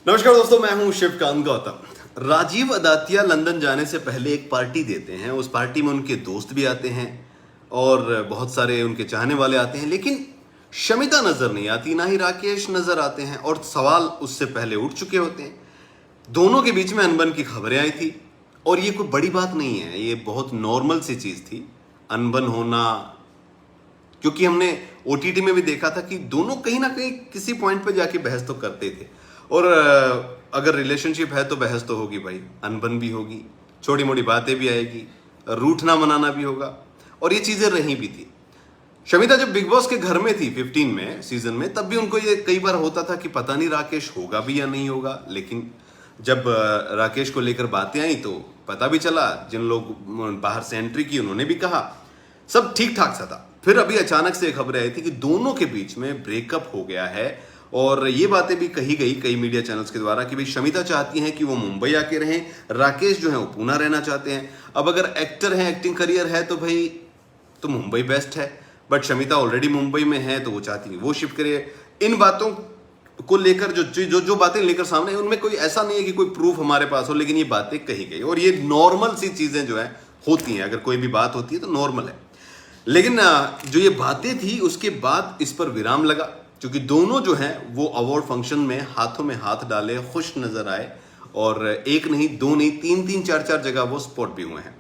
नमस्कार दोस्तों, मैं हूं शिवकांत गौतम। राजीव अदातिया लंदन जाने से पहले एक पार्टी देते हैं। उस पार्टी में उनके दोस्त भी आते हैं और बहुत सारे उनके चाहने वाले आते हैं, लेकिन शमिता नजर नहीं आती, ना ही राकेश नजर आते हैं और सवाल उससे पहले उठ चुके होते हैं। दोनों के बीच में अनबन की खबरें आई थी और ये कोई बड़ी बात नहीं है, ये बहुत नॉर्मल सी चीज थी अनबन होना, क्योंकि हमने ओटीटी में भी देखा था कि दोनों कहीं ना कहीं किसी पॉइंट पे जाके बहस तो करते थे। और अगर रिलेशनशिप है तो बहस तो होगी भाई, अनबन भी होगी, छोटी मोटी बातें भी आएगी, रूठना मनाना भी होगा, और ये चीजें रही भी थी। शमिता जब बिग बॉस के घर में थी 15 में सीजन में, तब भी उनको ये कई बार होता था कि पता नहीं राकेश होगा भी या नहीं होगा। लेकिन जब राकेश को लेकर बातें आई तो पता भी चला, जिन लोग बाहर से एंट्री की उन्होंने भी कहा, सब ठीक ठाक सा था। फिर अभी अचानक से खबरें आई थी कि दोनों के बीच में ब्रेकअप हो गया है, और ये बातें भी कही गई कई मीडिया चैनल्स के द्वारा कि भाई शमिता चाहती हैं कि वो मुंबई आके रहें, राकेश जो है वो पुणे रहना चाहते हैं। अब अगर एक्टर हैं, एक्टिंग करियर है तो भाई तो मुंबई बेस्ट है, बट शमिता ऑलरेडी मुंबई में है तो वो चाहती है वो शिफ्ट करे। इन बातों को लेकर जो बातें लेकर सामने, उनमें कोई ऐसा नहीं है कि कोई प्रूफ हमारे पास हो, लेकिन ये बातें कही गई और ये नॉर्मल सी चीजें जो है होती हैं। अगर कोई भी बात होती है तो नॉर्मल है, लेकिन जो ये बातें थी उसके बाद इस पर विराम लगा, क्योंकि दोनों जो हैं वो अवार्ड फंक्शन में हाथों में हाथ डाले खुश नजर आए, और एक नहीं, दो नहीं, तीन चार जगह वो स्पॉट भी हुए हैं।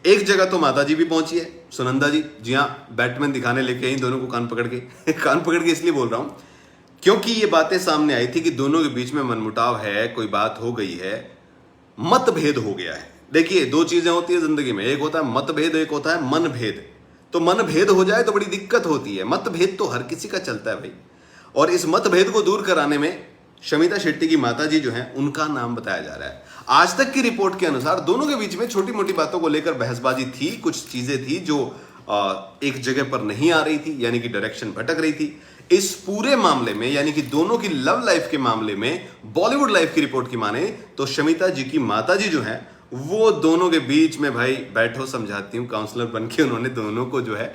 एक जगह तो माता जी भी पहुंची है, सुनंदा जी हाँ, बैटमैन दिखाने लेके आई दोनों को कान पकड़ के कान पकड़ के इसलिए बोल रहा हूं क्योंकि ये बातें सामने आई थी कि दोनों के बीच में मनमुटाव है, कोई बात हो गई है, मतभेद हो गया है। देखिए, दो चीजें होती है जिंदगी में, एक होता है मतभेद, एक होता है मनभेद। तो मनभेद हो जाए तो बड़ी दिक्कत होती है, मतभेद तो हर किसी का चलता है भाई। और इस मतभेद को दूर कराने में शमिता शेट्टी की माता जी जो हैं उनका नाम बताया जा रहा है। आज तक की रिपोर्ट के अनुसार दोनों के बीच में छोटी मोटी बातों को लेकर बहसबाजी थी, कुछ चीजें थी जो एक जगह पर नहीं आ रही थी, यानी कि डायरेक्शन भटक रही थी। इस पूरे मामले में, यानी कि दोनों की लव लाइफ के मामले में, बॉलीवुड लाइफ की रिपोर्ट की माने तो शमिता जी की माता जी जो है वो दोनों के बीच में भाई बैठो समझाती हूँ काउंसलर बन के उन्होंने दोनों को जो है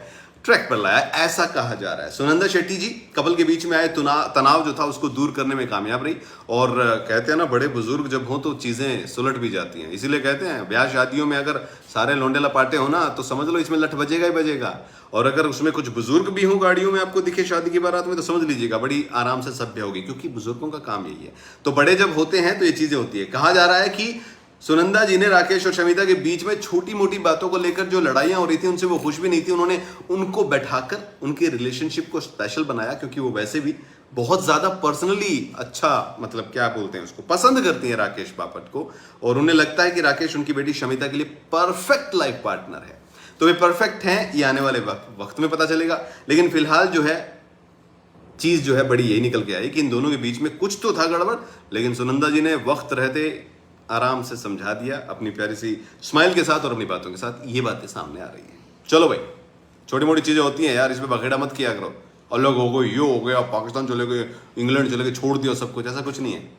ट्रैक पर लाया, ऐसा कहा जा रहा है। सुनंदा शेट्टी जी कपल के बीच में आए तनाव जो था उसको दूर करने में कामयाब रही, और कहते हैं ना, बड़े बुजुर्ग जब हों तो चीजें सुलट भी जाती हैं। इसीलिए कहते हैं ब्याह शादियों में अगर सारे लौंडे लपाटे हो ना तो समझ लो इसमें लठ बजेगा ही बजेगा, और अगर उसमें कुछ बुजुर्ग भी हो गाड़ियों में आपको दिखे शादी की बारात में तो समझ लीजिएगा बड़ी आराम से सभ्य होगी, क्योंकि बुजुर्गों का काम यही है। तो बड़े जब होते हैं तो ये चीजें होती है। कहा जा रहा है कि सुनंदा जी ने राकेश और शमिता के बीच में छोटी मोटी बातों को लेकर जो लड़ाइयां हो रही थी उनसे वो खुश भी नहीं थी। उन्होंने उनको बैठाकर उनके रिलेशनशिप को स्पेशल बनाया, क्योंकि वो वैसे भी बहुत ज्यादा पर्सनली अच्छा, मतलब क्या बोलते हैं उसको, पसंद करती हैं राकेश बापट को, और उन्हें लगता है कि राकेश उनकी बेटी शमिता के लिए परफेक्ट लाइफ पार्टनर है। तो वे परफेक्ट हैं ये आने वाले वक्त में पता चलेगा, लेकिन फिलहाल जो है चीज जो है बड़ी यही निकल के आई कि इन दोनों के बीच में कुछ तो था गड़बड़, लेकिन सुनंदा जी ने वक्त रहते आराम से समझा दिया अपनी प्यारी सी स्माइल के साथ और अपनी बातों के साथ। ये बातें सामने आ रही हैं। चलो भाई, छोटी मोटी चीजें होती हैं यार, इसमें बखेड़ा मत किया करो। अलग हो गए, ये हो गया, पाकिस्तान चले गए, इंग्लैंड चले गए, छोड़ दिया सब कुछ, ऐसा कुछ नहीं है।